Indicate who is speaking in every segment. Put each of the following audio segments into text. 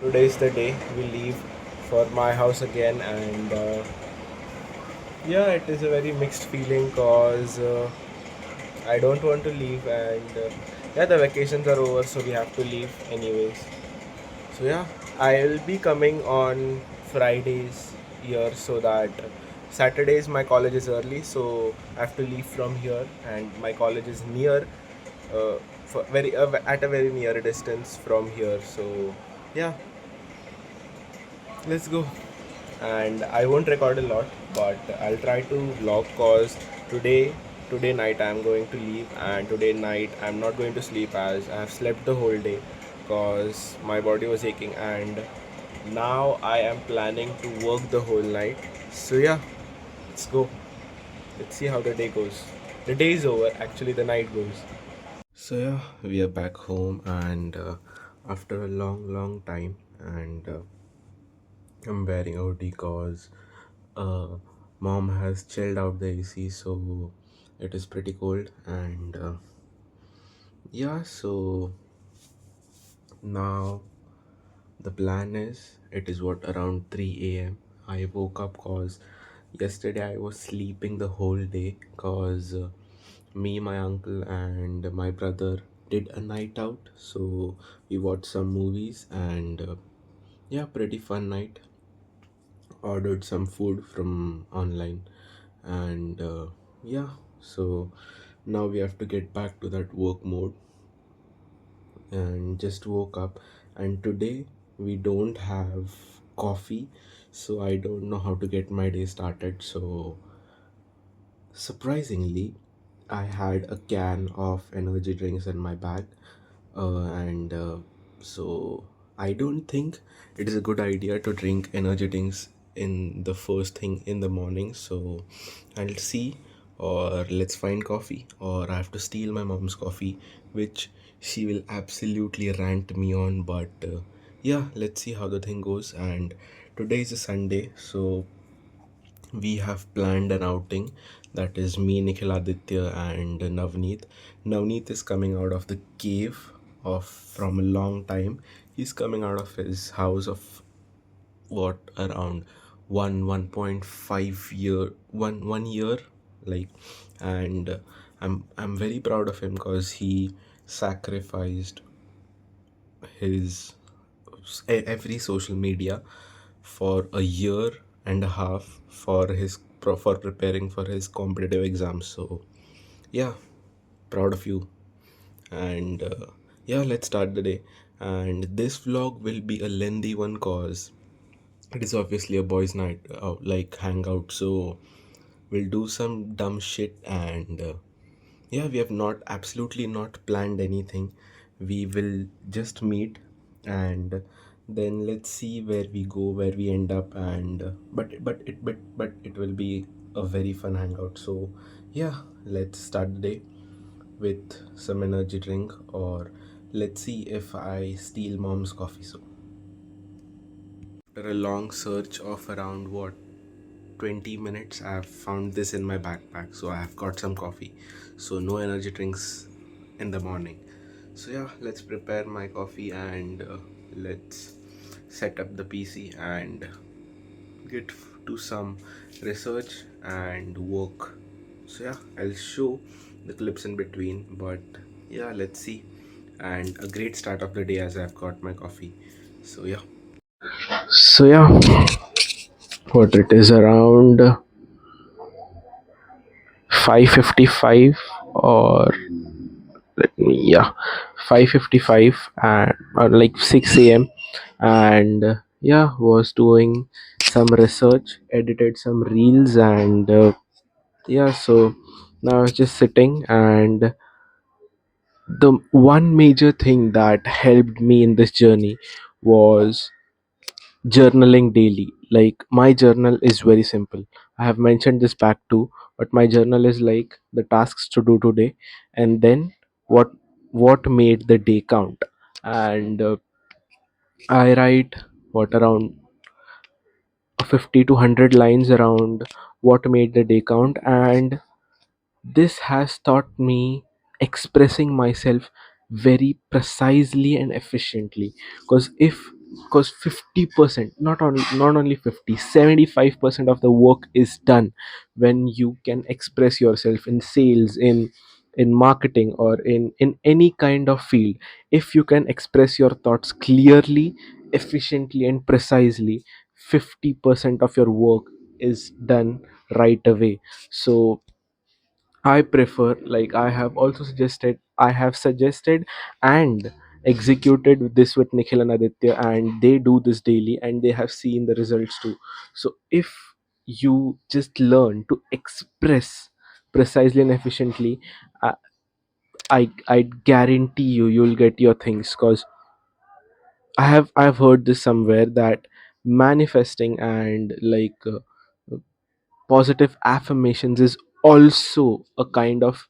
Speaker 1: Today is the day we leave for my house again, and yeah, it is a very mixed feeling cause I don't want to leave, and yeah, the vacations are over, so we have to leave anyways. So yeah, I'll be coming on Fridays here so that Saturdays my college is early, so I have to leave from here, and my college is near, uh, for very at a very near distance from here. So yeah, let's go. And I won't record a lot, but I'll try to vlog cause today night I'm going to leave, and today night I'm not going to sleep as I have slept the whole day cause my body was aching, and now I am planning to work the whole night. So yeah, let's go. Let's see how the day goes. The day is over, actually the night goes. So yeah, we are back home, and after a long time, and I'm wearing a hoodie cause uh, mom has chilled out the AC, so it is pretty cold. And yeah, so now the plan is it is what around 3 a.m. I woke up cause yesterday I was sleeping the whole day cause me, my uncle, and my brother did a night out. So we watched some movies, and yeah, pretty fun night. Ordered some food from online, and yeah, so now we have to get back to that work mode, and just woke up, and today we don't have coffee, so I don't know how to get my day started. So surprisingly, I had a can of energy drinks in my bag, and so I don't think it is a good idea to drink energy drinks in the first thing in the morning. So I'll see, or let's find coffee, or I have to steal my mom's coffee, which she will absolutely rant me on. But yeah, let's see how the thing goes. And today is a Sunday, so we have planned an outing, that is me, Nikhil, Aditya, and Navneet. Navneet is coming out of the cave of from a long time. He's coming out of his house of what, around 1.5 year, 1 year, like. And I'm very proud of him because he sacrificed his every social media for a year and a half for for preparing for his competitive exams. So yeah, proud of you. And yeah, let's start the day. And this vlog will be a lengthy one cause it is obviously a boys night, like hangout. So we'll do some dumb shit, and yeah, we have not absolutely not planned anything. We will just meet, and then let's see where we go, where we end up. And but it will be a very fun hangout. So yeah, let's start the day with some energy drink, or let's see if I steal mom's coffee. So after a long search of around what, 20 minutes, I have found this in my backpack. So I have got some coffee. So no energy drinks in the morning. So yeah, let's prepare my coffee, and let's set up the PC and get to some research and work. So yeah, I'll show the clips in between, but yeah, let's see. And a great start of the day as I've got my coffee. So yeah. So yeah, what it is around 5:55, or let me, yeah, 5:55, and or like 6 a.m. And yeah, was doing some research, edited some reels, and yeah, so now I was just sitting. And the one major thing that helped me in this journey was journaling daily. Like, my journal is very simple. I have mentioned this back too, but my journal is like the tasks to do today, and then what what made the day count. And I write what, around 50 to 100 lines around what made the day count. And this has taught me expressing myself very precisely and efficiently, because if because 50%, not only 50, 75% of the work is done when you can express yourself in sales, in marketing, or in any kind of field. If you can express your thoughts clearly, efficiently, and precisely, 50% of your work is done right away. So I prefer, like I have suggested and executed this with Nikhil and Aditya, and they do this daily and they have seen the results too. So if you just learn to express precisely and efficiently, uh, I guarantee you'll get your things. Because I've heard this somewhere that manifesting and positive affirmations is also a kind of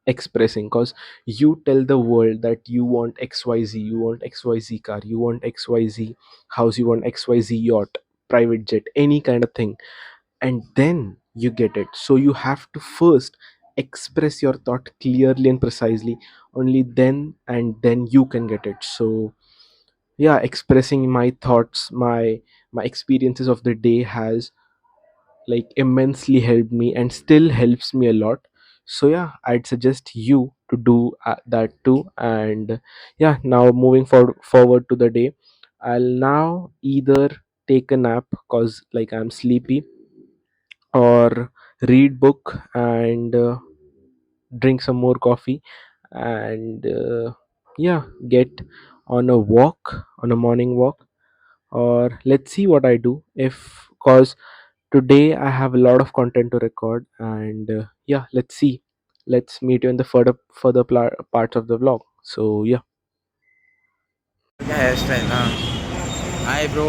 Speaker 1: expressing. Because you tell the world that you want xyz, you want xyz car, you want xyz house, you want xyz yacht, private jet, any kind of thing, and then you get it. So you have to first express your thought clearly and precisely, only then and then you can get it. So yeah, expressing my thoughts, my experiences of the day has immensely helped me and still helps me a lot. So yeah, I'd suggest you to do that too. And yeah, now moving forward to the day, I'll now either take a nap cause I'm sleepy, or read book and drink some more coffee, and yeah, get on a walk, on a morning walk. Or let's see what I do, if cause today I have a lot of content to record. And yeah, let's see. Let's meet you in the parts of the vlog. So yeah.
Speaker 2: क्या hair style ना। Hi bro,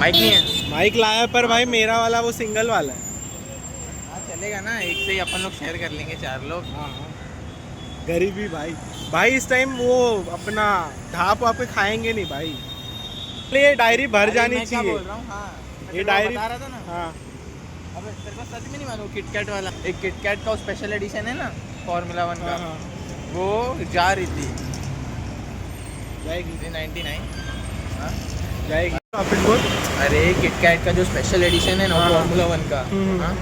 Speaker 2: mic नहीं है।
Speaker 3: Mic लाया पर भाई मेरा वाला वो सिंगल वाला है।
Speaker 2: हाँ चलेगा ना, एक से ही अपन लोग शेयर कर लेंगे, 4 लोग।
Speaker 3: हाँ हाँ, गरीबी भाई। भाई इस टाइम वो अपना ढाप वाप पे खाएंगे नहीं भाई, ये डायरी भर जानी
Speaker 2: मैं क्या
Speaker 3: चाहिए।
Speaker 2: बोल रहा हूँ, हाँ
Speaker 3: ये डायरी
Speaker 2: बता रहा था ना।
Speaker 3: हाँ
Speaker 2: अबे तेरे को सच में नहीं मालूम, किटकैट वाला एक किटकैट का स्पेशल एडिशन है ना, फॉर्मूला 1 का,
Speaker 3: हाँ हाँ,
Speaker 2: वो जा रही थी
Speaker 3: जाएगी
Speaker 2: 99। हाँ
Speaker 3: जाएगी वापस बोल।
Speaker 2: अरे किटकैट का जो स्पेशल एडिशन है ना
Speaker 3: हाँ,
Speaker 2: फॉर्मूला 1 का,
Speaker 3: हम्म।
Speaker 2: हाँ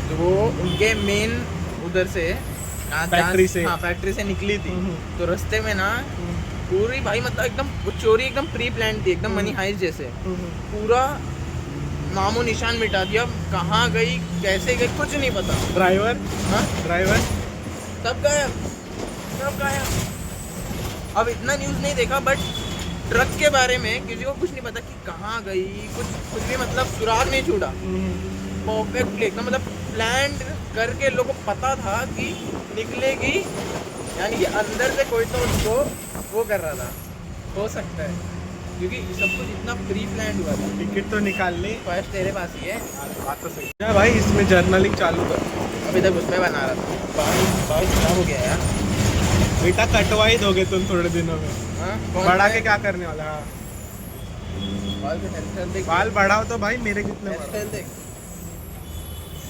Speaker 2: तो वो उनके मेन उधर से
Speaker 3: फैक्ट्री से।
Speaker 2: हाँ फैक्ट्री से निकली थी।
Speaker 3: हम्म।
Speaker 2: तो रास्ते में ना पूरी भाई मतलब एकदम वो चोरी एकदम प्री प्लान थी, एकदम मनी हाइस्ट जैसे। पूरा नामो निशान मिटा दिया, कहाँ गई कैसे गई कुछ नहीं पता।
Speaker 3: ड्राइवर,
Speaker 2: हाँ
Speaker 3: ड्राइवर
Speaker 2: सब गायब, सब गायब। अब इतना न्यूज़ नहीं देखा, बट ट्रक के बारे में किसी को कुछ नहीं पता कि कहाँ गई, कुछ भी मतलब सुराग नहीं छूटा। परफेक्टली एकदम मतलब प्लान करके लोगों को पता था कि निकलेगी, यानी कि अंदर से कोई तो उसको वो कर रहा था, हो सकता है, क्योंकि सब कुछ इतना प्री प्लान हुआ था।
Speaker 3: टिकट तो निकाल ली।
Speaker 2: फर्स्ट तेरे पास ही है।
Speaker 3: बात तो सही है भाई, इसमें जर्नलिंग चालू कर।
Speaker 2: अभी तक उसमें बना रहा था। बाल खराब हो गया यार।
Speaker 3: बेटा कटवा ही दोगे तुम थोड़े दिनों में।
Speaker 2: हाँ
Speaker 3: बढ़ा के क्या करने वाला? हाँ
Speaker 2: बाल के हेयर देख,
Speaker 3: बाल बढ़ाओ तो भाई मेरे कितने
Speaker 2: हेयर
Speaker 3: बढ़ाओ?
Speaker 2: स्टाइल देख।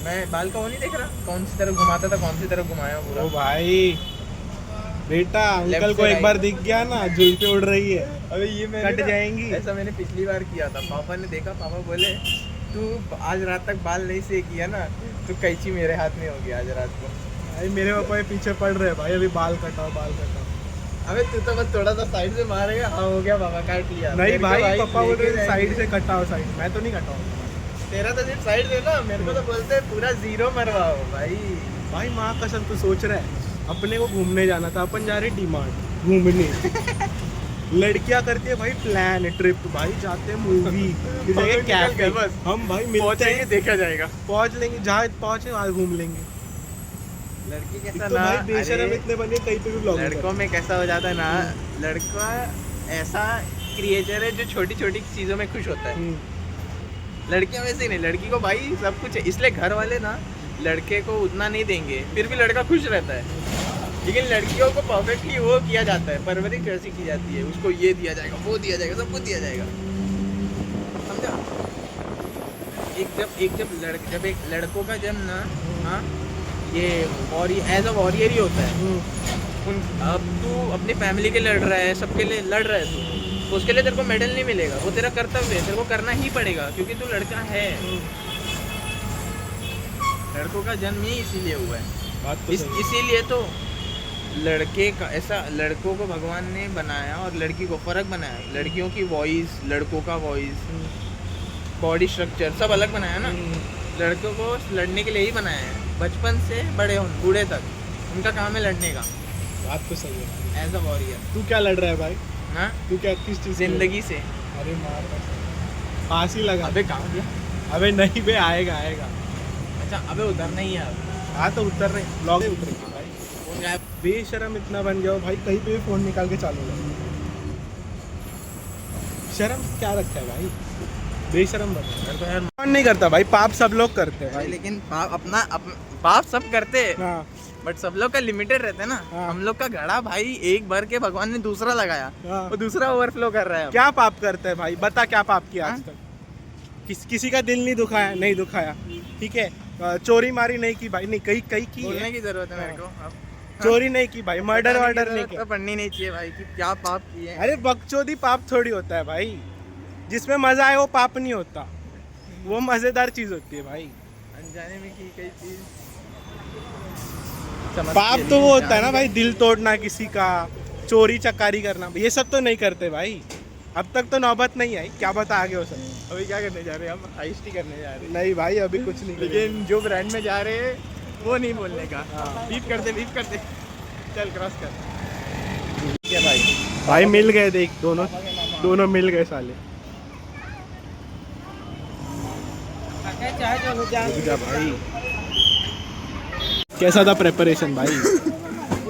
Speaker 2: मैं बाल का वो नहीं देख रहा, कौन सी तरफ घुमाता था, कौन सी तरफ घुमाया पूरा।
Speaker 3: ओ भाई बेटा, अंकल
Speaker 2: Left
Speaker 3: को
Speaker 2: से
Speaker 3: एक बार
Speaker 2: right।
Speaker 3: दिख गया ना, जुल्फे उड़ रही है,
Speaker 2: अबे ये मैंने
Speaker 3: कट जाएंगी।
Speaker 2: ऐसा मैंने पिछली बार किया था, पापा ने देखा, पापा बोले तू आज रात तक बाल नहीं से किया ना तो कैंची मेरे हाथ में होगी आज रात को।
Speaker 3: भाई मेरे पापा के पीछे पड़ रहे हैं भाई, अभी बाल कटाओ बाल कटाओ।
Speaker 2: अबे तू तो बस थोड़ा सा साइड से मारेगा, हाँ हो गया पापा काट लिया।
Speaker 3: नहीं
Speaker 2: मेरे को
Speaker 3: भाई पापा बोल
Speaker 2: लेके
Speaker 3: रहे साइड
Speaker 2: जाएंगे।
Speaker 3: से कटाओ, साइड मैं तो नहीं कटाऊंगा।
Speaker 2: तेरा तो सिर्फ साइड से ना, मेरे को तो बोलते हैं पूरा 0 मरवाओ भाई।
Speaker 3: भाई माँ कसम तू सोच रहा है, अपने को घूमने जाना था, अपन जा रहे डी-मार्ट घूमने। लड़कियां करती है भाई प्लान ट्रिप, भाई जाते हैं मूवी की जगह
Speaker 2: निकल
Speaker 3: कैफे,
Speaker 2: गए बस।
Speaker 3: हम भाई मिलते
Speaker 2: पहुंचेंगे
Speaker 3: हैं,
Speaker 2: देखा जाएगा।
Speaker 3: पहुंच लेंगे, जहाँ पहुंचे वहाँ घूम लेंगे।
Speaker 2: लड़की
Speaker 3: एक
Speaker 2: कैसा
Speaker 3: तो
Speaker 2: ना,
Speaker 3: भाई बेशरम
Speaker 2: अरे
Speaker 3: इतने बने, कहीं पे भी ब्लॉग
Speaker 2: लड़कों में कैसा हो जाता है ना, लड़का ऐसा क्रिएचर है जो छोटी छोटी चीज़ों में खुश होता है। लड़कियां वैसे ही नहीं, लड़की को भाई सब कुछ है, इसलिए घर वाले ना लड़के को उतना नहीं देंगे, फिर भी लड़का खुश रहता है। लेकिन लड़कियों को परफेक्टली वो किया जाता है, परवरिश कैसी की जाती है, उसको ये दिया जाएगा, वो दिया जाएगा, सब कुछ दिया जाएगा, समझा। जब एक लड़कों का जन्म ना, हाँ ये एज अ वॉरियर ही होता है। अब तू अपनी फैमिली के लड़ रहा है, सबके लिए लड़ रहा है तू, उसके लिए तेरे को मेडल नहीं मिलेगा, वो तेरा कर्तव्य है, तेरे को करना ही पड़ेगा क्योंकि तू लड़का है। लड़कों का जन्म ही इसीलिए हुआ है।
Speaker 3: बात तो सही है।
Speaker 2: इसीलिए तो लड़के का ऐसा, लड़कों को भगवान ने बनाया और लड़की को फर्क बनाया। लड़कियों की वॉइस, लड़कों का वॉइस, बॉडी स्ट्रक्चर सब अलग बनाया ना। लड़कों को लड़ने के लिए ही बनाया है, बचपन से बड़े बूढ़े तक उनका काम है लड़ने का,
Speaker 3: बात तो सही है।
Speaker 2: As a warrior.
Speaker 3: तू क्या लड़ रहा है भाई?
Speaker 2: हाँ,
Speaker 3: तू क्या किस चीज
Speaker 2: जिंदगी से।
Speaker 3: अरे मार फांसी लगा।
Speaker 2: अबे कहाँ गया?
Speaker 3: अबे नहीं बे, आएगा आएगा।
Speaker 2: अच्छा, अबे उतरना ही है अब।
Speaker 3: हाँ तो उतर रहे, ब्लॉग उतरेंगे भाई।
Speaker 2: फोन गायब।
Speaker 3: बेशरम इतना बन गया हो भाई, कहीं पे भी फोन निकाल के चालू कर। शर्म क्या रखा है भाई, बेशरम बन
Speaker 2: यार तो यार
Speaker 3: कौन नहीं करता भाई, पाप सब लोग करते हैं
Speaker 2: भाई,
Speaker 3: भाई।
Speaker 2: लेकिन पाप सब करते हैं,
Speaker 3: हाँ
Speaker 2: बट सब लोग का लिमिटेड रहता है ना।
Speaker 3: हाँ।
Speaker 2: हम लोग का घड़ा भाई एक भर के भगवान ने दूसरा लगाया,
Speaker 3: हाँ।
Speaker 2: वो दूसरा ओवरफ्लो कर रहा है अब।
Speaker 3: क्या पाप करते हैं भाई, बता क्या पाप किया आज
Speaker 2: हाँ?
Speaker 3: तक? किसी का दिल नहीं दुखाया, नहीं दुखाया, ठीक है। चोरी मारी नहीं की भाई, नहीं कहीं कहीं की
Speaker 2: बोलने
Speaker 3: है।
Speaker 2: की जरूरत है मेरे को अब।
Speaker 3: चोरी नहीं की भाई, मर्डर
Speaker 2: बताने की
Speaker 3: वर्डर नहीं
Speaker 2: जरूरत
Speaker 3: किया।
Speaker 2: तो पढ़नी नहीं चाहिए भाई कि क्या पाप किए हैं।
Speaker 3: अरे बकचोदी पाप थोड़ी होता है भाई, जिसमें मजा आए वो पाप नहीं होता, वो मजेदार चीज होती है भाई।
Speaker 2: अनजाने में की कई चीज
Speaker 3: पाप तो वो होता है ना भाई, दिल तोड़ना किसी का, चोरी चकारी करना, ये सब तो नहीं करते भाई। अब तक तो नौबत नहीं आई, क्या बता आगे हो सकता।
Speaker 2: अभी क्या करने जा रहे हैं हम? आइस टी करने जा रहे हैं,
Speaker 3: नहीं भाई अभी कुछ नहीं करेंगे।
Speaker 2: लेकिन जो ब्रांड में जा रहे हैं वो नहीं बोलने का।
Speaker 3: हाँ।
Speaker 2: बीप करते चल क्रॉस कर।
Speaker 3: ठीक है भाई, भाई मिल गए, देख दोनों मिल गए साले। रुक जा भाई। कैसा था प्रेपरेशन भाई?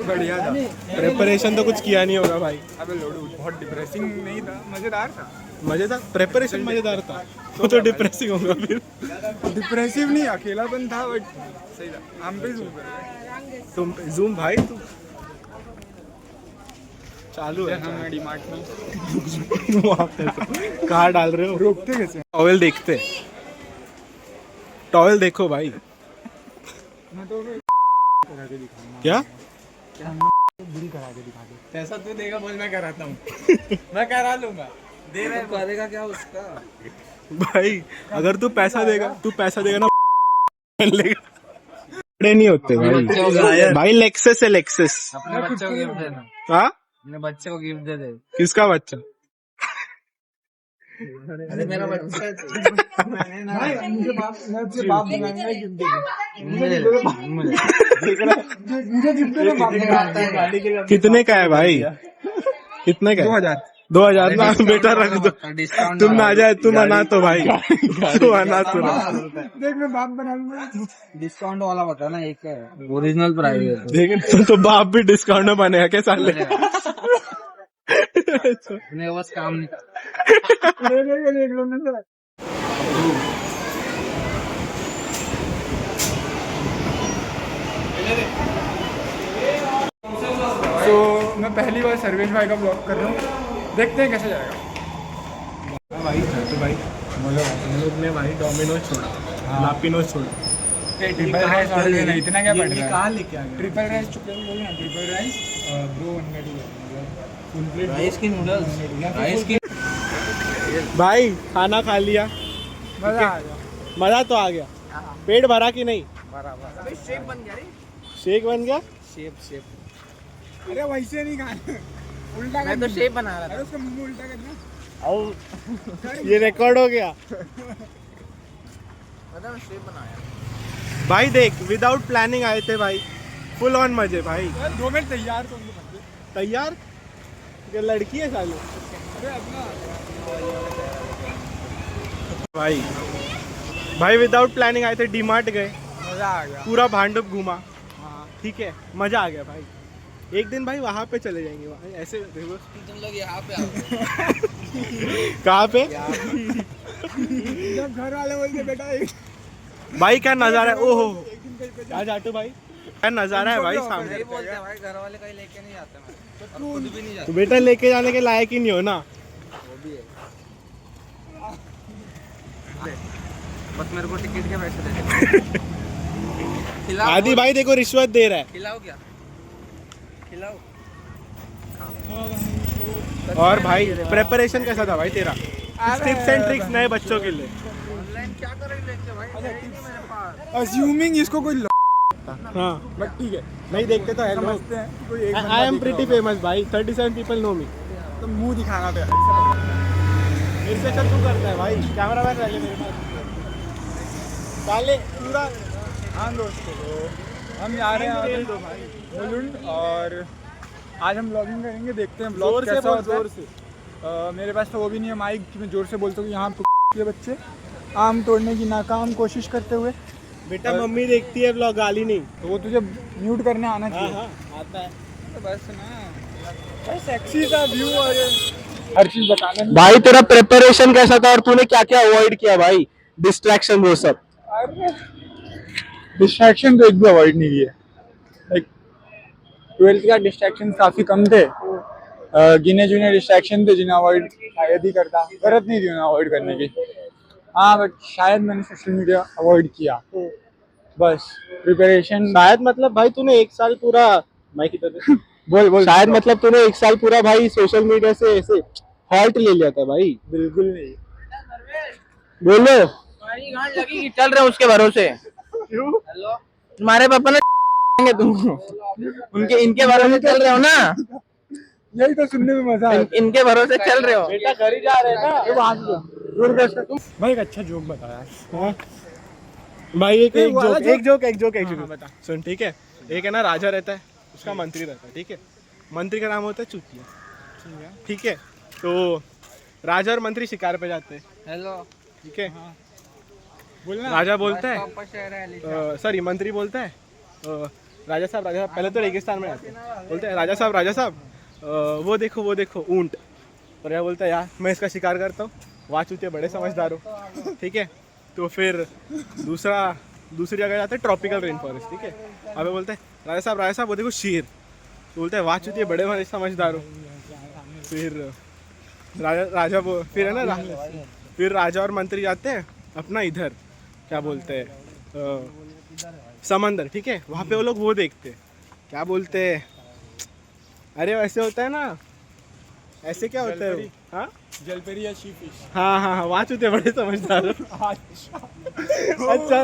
Speaker 2: बढ़िया था।
Speaker 3: प्रेपरेशन तो कुछ किया नहीं होगा भाई।
Speaker 2: अबे लोडू बहुत डिप्रेसिंग नहीं था, मजेदार था।
Speaker 3: मजेदार प्रेपरेशन मजेदार था, वो तो डिप्रेसिंग होगा फिर।
Speaker 2: डिप्रेसिव नहीं, अकेलापन था बट सही था। हम पे जूम कर
Speaker 3: तुम जूम भाई, तू चालू है
Speaker 2: हम डीमार्ट में
Speaker 3: वहाँ पे कहाँ डाल रहे हो?
Speaker 2: रोकते कैसे?
Speaker 3: टॉवेल देखते, टॉवेल देखो भाई।
Speaker 2: मैं तो
Speaker 3: क्या
Speaker 2: बिल करा के दिखा दे। पैसा तू देगा, बोल मैं कराता हूँ। मैं करा लूंगा। दे रहा है, करेगा क्या उसका?
Speaker 3: भाई अगर तू पैसा देगा ना लेगा। बड़े नहीं होते भाई, भाई लेक्सेस है लेक्सेस।
Speaker 2: अपने बच्चे को गिफ्ट देना,
Speaker 3: हाँ
Speaker 2: अपने बच्चे को गिफ्ट दे दे।
Speaker 3: किसका बच्चा?
Speaker 2: अरे मेरा बच्चा है। मुझे बाप बनाएंगे गिफ्ट दे।
Speaker 3: कितने का है भाई? कितने का? 2000 ना बेटा रख दो। तुम ना आ जाए, तुम अनाथ हो भाई, तुम अनाथ हो।
Speaker 2: देख मैं बाप बना लूंगा। डिस्काउंट वाला बता ना, एक ओरिजिनल प्राइस है।
Speaker 3: देख तो बाप भी डिस्काउंट में बनेगा क्या साले?
Speaker 2: मेरे बस काम नहीं। तो मैं पहली बार सर्वेश भाई का ब्लॉग कर रहा हूँ, देखते हैं कैसे जाएगा।
Speaker 3: भाई तो भाई हम लोग ने भाई डोमिनोज छोड़ा, लापिनोज छोड़ा।
Speaker 2: ट्रिपल राइस ऑर्डर करना, इतना क्या पड़ रहा है?
Speaker 3: कहाँ लेके आ गया?
Speaker 2: ट्रिपल राइस चिकन बोल ना, ट्रिपल राइस ब्रो 1 राइस की नूडल्स, राइस की।
Speaker 3: भाई खाना खा लिया,
Speaker 2: मजा आ गया।
Speaker 3: मजा तो आ गया, पेट भरा कि नहीं?
Speaker 2: बराबर। अबे शेप बन गया रे।
Speaker 3: शेक बन गया।
Speaker 2: शेप। अरे वैसे नहीं खाना, उल्टा। मैं तो शेप बना रहा था। अरे उसका मुंह उल्टा करना।
Speaker 3: और ये रिकॉर्ड हो गया
Speaker 2: मतलब शेप बनाया
Speaker 3: भाई। देख विदाउट प्लानिंग आए थे भाई, फुल ऑन मजे भाई।
Speaker 2: 2 मिनट तैयार तो उनको बन गए।
Speaker 3: तैयार ये लड़की है साले।
Speaker 2: अरे अपना
Speaker 3: भाई विदाउट प्लानिंग आए थे, डीमार्ट गए,
Speaker 2: मजा आ गया।
Speaker 3: पूरा भांडुप घूमा,
Speaker 2: हाँ।
Speaker 3: ठीक है, मजा आ गया भाई। एक दिन भाई वहाँ पे चले जाएंगे, वहाँ ऐसे रिवर्स।
Speaker 2: तुम लोग यहाँ पे आओ।
Speaker 3: कहाँ पे?
Speaker 2: जब घर वाले बोलते बेटा
Speaker 3: भाई क्या नजारा है, ओहो क्या जाटू भाई, क्या नजारा है भाई सामने।
Speaker 2: नहीं बोलते भाई, घर वाले कहीं लेके नहीं जाते मैं, और खुद भी नहीं
Speaker 3: तो
Speaker 2: जाते।
Speaker 3: बेटा लेके जाने के लायक ही नहीं हो ना।
Speaker 2: वो भी है, बस मेरे को टिकट के पैसे दे दे। खिलाओ
Speaker 3: आदि भाई देखो रिश्वत दे रहा है।
Speaker 2: खिलाओ क्या? खिलाओ।
Speaker 3: और भाई प्रेपरेशन कैसा था भाई तेरा? टिप्स एंड ट्रिक्स नए बच्चों के लिए।
Speaker 2: ऑनलाइन क्या करेंगे भाई, है ही नहीं मेरे पास।
Speaker 4: अज्यूमिंग इसको कोई
Speaker 3: हाँ
Speaker 4: बट ठीक है,
Speaker 3: नहीं देखते तो हेलो,
Speaker 4: समझते हैं कि कोई एक बंदा
Speaker 3: आई एम
Speaker 4: देख
Speaker 3: प्रीटी
Speaker 4: रहा
Speaker 3: फेमस भाई, 37 पीपल नो मी।
Speaker 4: होगा, तो मुंह दिखाना पे
Speaker 3: मेरे से अच्छा तू करता है भाई, कैमरा मैन रह मेरे पास पहले पूरा।
Speaker 4: हाँ दोस्तों, तो हम जा रहे हैं
Speaker 3: दो भाई,
Speaker 4: मुलुंड और आज हम ब्लॉगिंग करेंगे, देखते हैं
Speaker 3: जोर
Speaker 4: ब्लॉग
Speaker 3: से
Speaker 4: कैसा
Speaker 3: बोल,
Speaker 4: होता है।
Speaker 3: जोर से।
Speaker 4: मेरे पास तो वो भी नहीं है माइक कि मैं जोर से बोल सकूँ। यहाँ के बच्चे आम तोड़ने की नाकाम कोशिश करते हुए,
Speaker 3: बेटा मम्मी देखती है ब्लॉग, गाली नहीं।
Speaker 4: तो वो तुझे म्यूट करने आना
Speaker 3: हाँ
Speaker 4: चाहिए।
Speaker 3: हाँ आता है।
Speaker 4: तो बस ना, सेक्सी सा व्यू और हर चीज बताना नहीं।
Speaker 3: भाई तेरा प्रिपरेशन कैसा था और तूने क्या क्या अवॉइड किया भाई, डिस्ट्रैक्शन वो सब?
Speaker 4: डिस्ट्रैक्शन तो एक भी अवॉइड नहीं किया। लाइक 12th का डिस्ट्रैक्शन काफी कम थे, गिने चुने डिस्ट्रैक्शन थे जिन्हें अवॉइड शायद ही करता, जरूरत नहीं थी उन्हें अवॉइड करने की। हाँ बट शायद मैंने सोशल मीडिया अवॉइड किया, बस प्रिपरेशन।
Speaker 3: शायद मतलब भाई तूने एक साल पूरा, माइक इधर दे।
Speaker 4: बोल बोल।
Speaker 3: शायद मतलब तूने एक साल पूरा भाई सोशल मीडिया से ऐसे हॉल्ट ले लिया था भाई।
Speaker 4: बिल्कुल नहीं।
Speaker 3: बोलो।
Speaker 2: तुम्हारी गांड लगेगी, चल रहे हो उसके भरोसे।
Speaker 3: क्यों?
Speaker 2: तुम्हारे पापा ने तुमको, उनके इनके भरोसे चल रहे हो ना,
Speaker 4: यही तो सुनने में मजा आता
Speaker 2: इनके भरोसे चल रहे हो।
Speaker 3: बेटा घर ही जा रहे हैं ना।
Speaker 4: है। वहाँ से दूरदर्शन तुम
Speaker 3: भाई एक अच्छा जोक बताया भाई, एक
Speaker 4: नहीं,
Speaker 3: एक
Speaker 4: वो वाला
Speaker 3: जोक, एक जोक, एक जोक, एक
Speaker 4: हाँ,
Speaker 3: जोक
Speaker 4: बता।
Speaker 3: सुन ठीक है। एक है ना राजा रहता है, उसका मंत्री रहता है, ठीक है। मंत्री का नाम होता है चूतिया, ठीक है। तो राजा और मंत्री शिकार पे जाते हैं,
Speaker 2: हेलो,
Speaker 3: ठीक है।
Speaker 4: बोलना।
Speaker 3: राजा बोलता है, सॉरी मंत्री बोलता है, राजा साहब पहले तो रेगिस्तान में आते हैं, बोलते हैं राजा साहब वो देखो ऊंट। और यह बोलता है यार मैं इसका शिकार करता हूँ, वाह चूतिया बड़े समझदार हो, ठीक है। तो फिर दूसरी जगह जाते हैं, ट्रॉपिकल रेन फॉरेस्ट, ठीक है। अबे बोलते हैं राजा साहब वो देखो शेर। तो बोलते हैं वाह चूतिया बड़े समझदार हो। फिर फिर है ना फिर राजा और मंत्री जाते हैं अपना इधर, क्या बोलते हैं, समंदर, ठीक है। वहाँ पे वो लोग वो देखते हैं, क्या बोलते हैं, अरे वैसे होता है ना, ऐसे क्या होता है वो? हाँ
Speaker 4: जलपरी या शी फिश।
Speaker 3: हाँ हाँ हाँ, वहाँ चूते बड़े समझदार हो। अच्छा